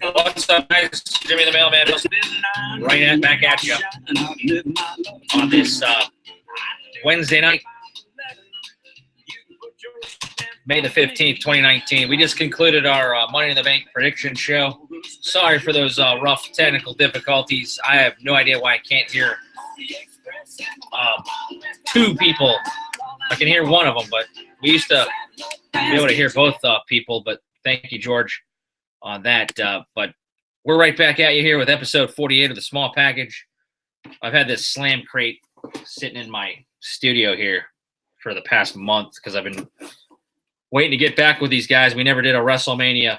What's up, guys? Jimmy the Mailman back at you on this Wednesday night, May the 15th, 2019. We just concluded our Money in the Bank prediction show. Sorry for those rough technical difficulties. I have no idea why I can't hear two people. I can hear one of them, but we used to be able to hear both people. But thank you, George, on that. But we're right back at you here with episode 48 of the Small Package. I've had this Slam Crate sitting in my studio here for the past month because I've been waiting to get back with these guys. We never did a WrestleMania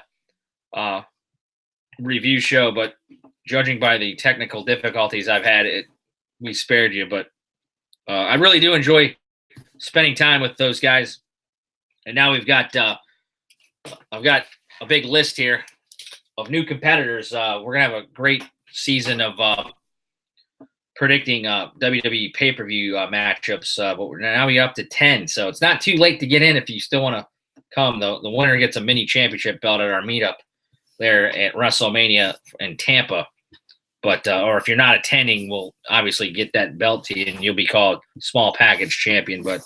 review show, but judging by the technical difficulties I've had, we spared you. But I really do enjoy spending time with those guys. And now I've got a big list here of new competitors. We're gonna have a great season of predicting WWE pay-per-view matchups. But now we're up to 10, so it's not too late to get in if you still want to come. The winner gets a mini championship belt at our meetup there at WrestleMania in Tampa. But or if you're not attending, we'll obviously get that belt to you, and you'll be called Small Package Champion. But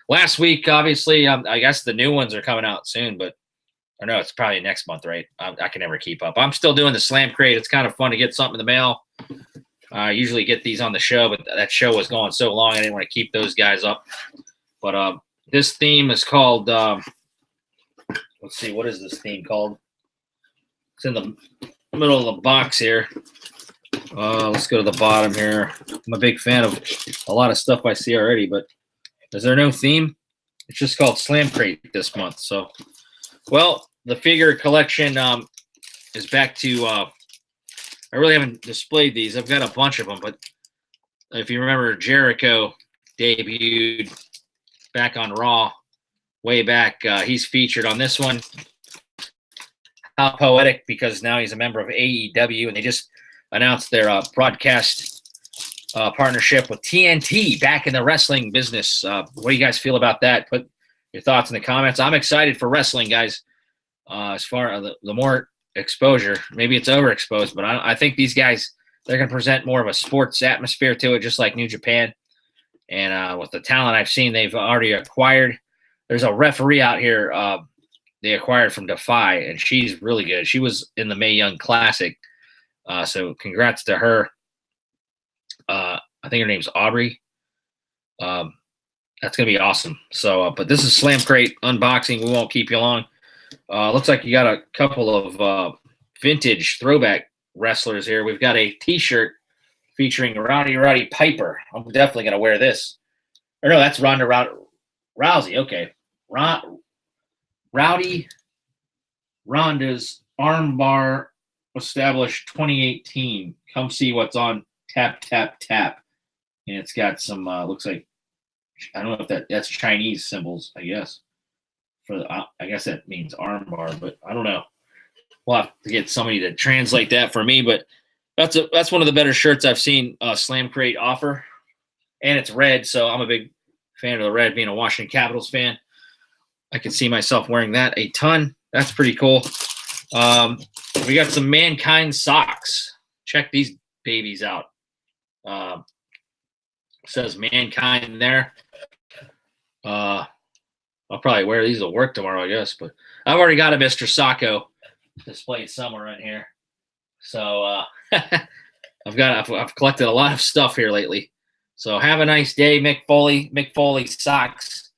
last week, obviously, I guess the new ones are coming out soon, but or no, it's probably next month, right? I can never keep up. I'm still doing the Slam Crate. It's kind of fun to get something in the mail. I usually get these on the show, but that show was going so long, I didn't want to keep those guys up. But this theme is called, let's see, what is this theme called? It's in the middle of the box here. Let's go to the bottom here. I'm a big fan of a lot of stuff I see already, but is there no theme? It's just called Slam Crate this month. So, well, the figure collection is back to, I really haven't displayed these. I've got a bunch of them, but if you remember, Jericho debuted back on Raw way back. He's featured on this one. How poetic, because now he's a member of AEW, and they just announced their broadcast partnership with TNT back in the wrestling business. What do you guys feel about that? Put your thoughts in the comments. I'm excited for wrestling, guys. As far as the more exposure, maybe it's overexposed, but I think these guys, they're going to present more of a sports atmosphere to it, just like New Japan. And with the talent I've seen, they've already acquired. There's a referee out here they acquired from Defy, and she's really good. She was in the Mae Young Classic. So congrats to her. I think her name's Aubrey. That's going to be awesome. So, but this is Slam Crate unboxing. We won't keep you long. Looks like you got a couple of vintage throwback wrestlers here. We've got a T-shirt featuring Rowdy Piper. I'm definitely going to wear this. Or no, that's Ronda Rousey. Okay. Ronda's armbar established 2018. Come see what's on Tap, Tap, Tap. And it's got some, looks like, I don't know if that's Chinese symbols, I guess. I guess that means armbar, but I don't know. We'll have to get somebody to translate that for me, but that's one of the better shirts I've seen Slam Crate offer. And it's red, so I'm a big fan of the red, being a Washington Capitals fan. I can see myself wearing that a ton. That's pretty cool. We got some Mankind socks. Check these babies out. It says Mankind there. I'll probably wear these to work tomorrow, I guess. But I've already got a Mr. Sacco displayed somewhere in here. So I've collected a lot of stuff here lately. So have a nice day, Mick Foley. Mick Foley socks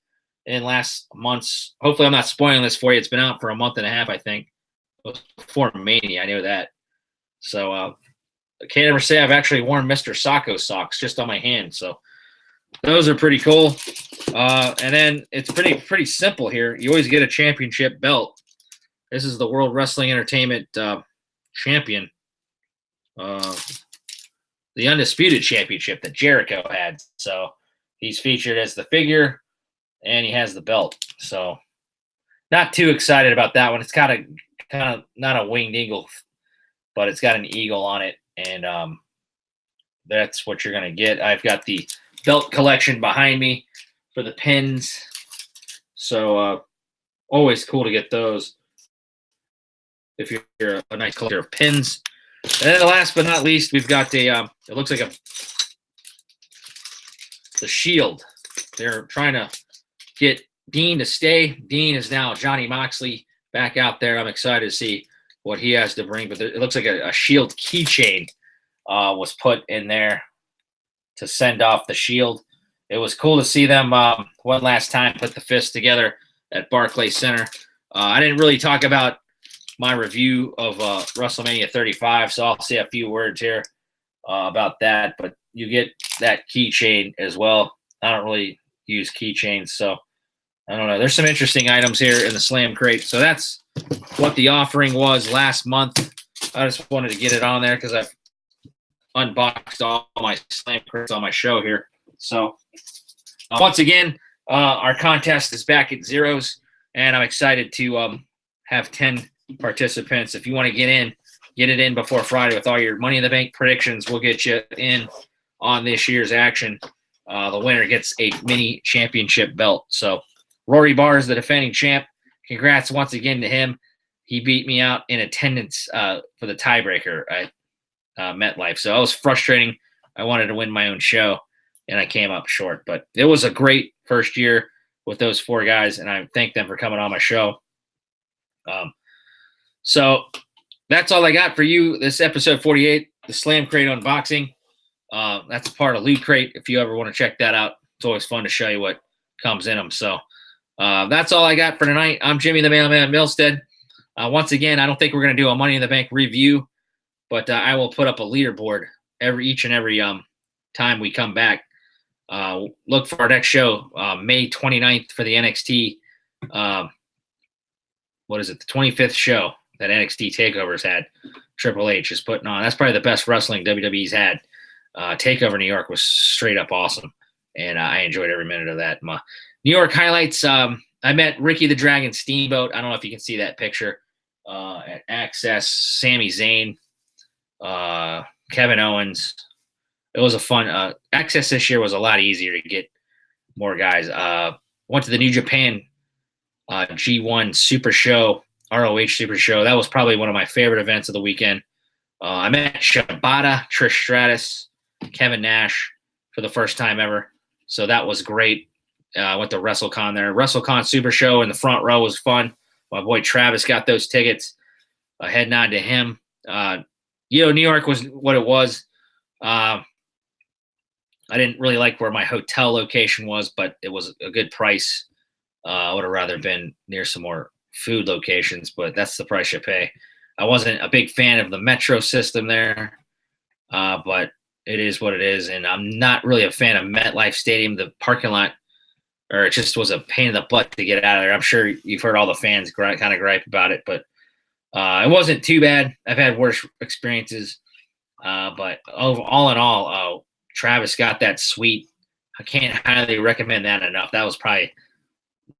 in last month's. Hopefully I'm not spoiling this for you. It's been out for a month and a half, I think. Before Mania, I know that. So I can't ever say I've actually worn Mr. Sacco socks just on my hand. So those are pretty cool. And then it's pretty simple here. You always get a championship belt. This is the World Wrestling Entertainment champion. The Undisputed Championship that Jericho had. So he's featured as the figure, and he has the belt. So not too excited about that one. It's got a kind of not a winged eagle, but it's got an eagle on it, and that's what you're going to get. I've got the belt collection behind me for the pins. So Always cool to get those if you're a nice collector of pins. And then last but not least, we've got the it looks like the Shield. They're trying to get Dean to stay. Dean is now Johnny Moxley back out there. I'm excited to see what he has to bring. But it looks like a Shield keychain was put in there to send off the Shield. It was cool to see them one last time put the fist together at Barclays Center. I didn't really talk about my review of WrestleMania 35, so I'll say a few words here about that. But you get that keychain as well. I don't really use keychains, so I don't know. There's some interesting items here in the Slam Crate. So that's what the offering was last month. I just wanted to get it on there because I've unboxed all my Slam Crates on my show here. So once again, our contest is back at zeros, and I'm excited to have 10 participants. If you want to get it in before Friday with all your Money in the Bank predictions. We'll get you in on this year's action. The winner gets a mini championship belt. So Rory Barr is the defending champ. Congrats once again to him. He beat me out in attendance for the tiebreaker at MetLife. So it was frustrating. I wanted to win my own show, and I came up short. But it was a great first year with those 4 guys, and I thank them for coming on my show. So that's all I got for you. This episode 48, the Slam Crate unboxing. That's a part of Loot Crate. If you ever want to check that out, it's always fun to show you what comes in them. So that's all I got for tonight. I'm Jimmy the Mailman Milstead. Once again, I don't think we're going to do a Money in the Bank review, but I will put up a leaderboard each and every time we come back. Look for our next show, May 29th for the NXT. What is it? The 25th show that NXT TakeOver's had. Triple H is putting on. That's probably the best wrestling WWE's had. TakeOver New York was straight up awesome, and I enjoyed every minute of that. My New York highlights, I met Ricky the Dragon Steamboat. I don't know if you can see that picture at Access. Sami Zayn, Kevin Owens. It was a fun Access this year was a lot easier to get more guys. Went to the New Japan G1 Super Show, ROH Super Show. That was probably one of my favorite events of the weekend. I met Shibata, Trish Stratus, Kevin Nash for the first time ever. So that was great. I went to WrestleCon there. WrestleCon Super Show in the front row was fun. My boy Travis got those tickets. Heading on to him. New York was what it was. I didn't really like where my hotel location was, but it was a good price. I would have rather been near some more food locations, but that's the price you pay. I wasn't a big fan of the metro system there, but it is what it is. And I'm not really a fan of MetLife Stadium. The parking lot, or it just was a pain in the butt to get out of there. I'm sure you've heard all the fans kind of gripe about it, but it wasn't too bad. I've had worse experiences, but all in all, Travis got that suite. I can't highly recommend that enough. That was probably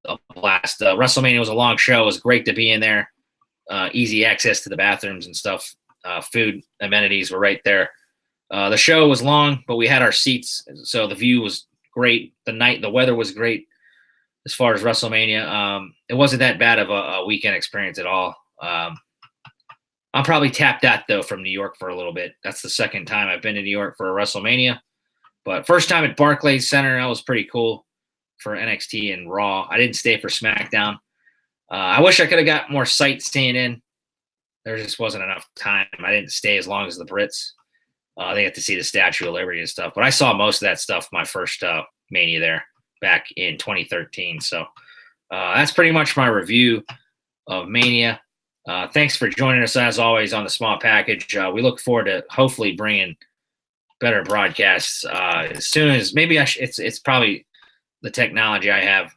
a blast. WrestleMania was a long show. It was great to be in there. Easy access to the bathrooms and stuff. Food amenities were right there. The show was long, but we had our seats, so the view was great. The weather was great as far as WrestleMania. It wasn't that bad of a weekend experience at all. I'm probably tapped out, though, from New York for a little bit. That's the second time I've been to New York for a WrestleMania. But first time at Barclays Center, that was pretty cool for NXT and Raw. I didn't stay for SmackDown. I wish I could have got more sightseeing in. There just wasn't enough time. I didn't stay as long as the Brits. They get to see the Statue of Liberty and stuff. But I saw most of that stuff my first Mania there back in 2013. So that's pretty much my review of Mania. Thanks for joining us, as always, on the small package. We look forward to hopefully bringing better broadcasts as soon as maybe it's probably the technology I have.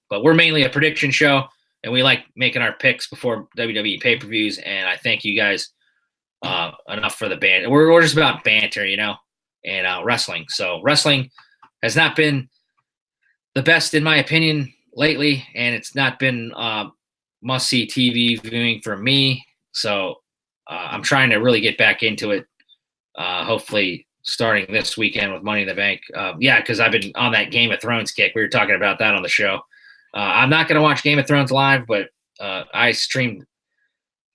But we're mainly a prediction show, and we like making our picks before WWE pay-per-views, and I thank you guys enough for the banter. We're just about banter, and wrestling. So wrestling has not been the best, in my opinion, lately, and it's not been must-see TV viewing for me. So I'm trying to really get back into it, hopefully starting this weekend with Money in the Bank. Because I've been on that Game of Thrones kick. We were talking about that on the show. I'm not going to watch Game of Thrones live, but I streamed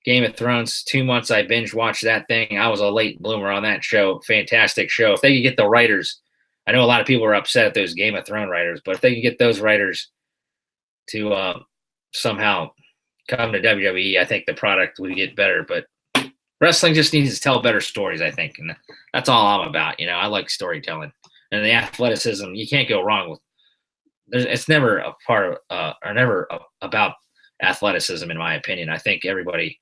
Game of Thrones 2 months. I binge watched that thing. I was a late bloomer on that show. Fantastic show. If they could get the writers, I know a lot of people are upset at those Game of Thrones writers, but if they could get those writers to somehow come to WWE, I think the product would get better. But wrestling just needs to tell better stories, I think, and that's all I'm about. I like storytelling and the athleticism. You can't go wrong with. It's never a part of, or never about athleticism, in my opinion. I think everybody.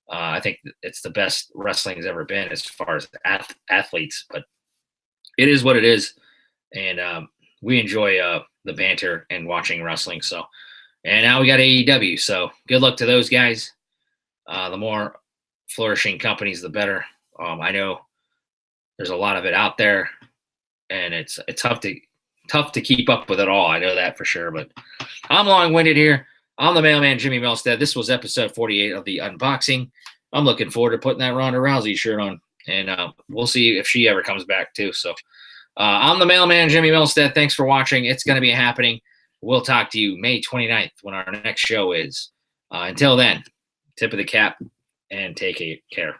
I think it's the best wrestling has ever been as far as athletes, but it is what it is, and we enjoy the banter and watching wrestling. So, and now we got AEW. So, good luck to those guys. The more flourishing companies, the better. I know there's a lot of it out there, and it's tough to keep up with it all. I know that for sure. But I'm long-winded here. I'm the Mailman Jimmy Milstead. This was episode 48 of the unboxing. I'm looking forward to putting that Ronda Rousey shirt on, and we'll see if she ever comes back too. So I'm the Mailman Jimmy Milstead. Thanks for watching. It's going to be happening. We'll talk to you May 29th when our next show is. Until then, tip of the cap and take care.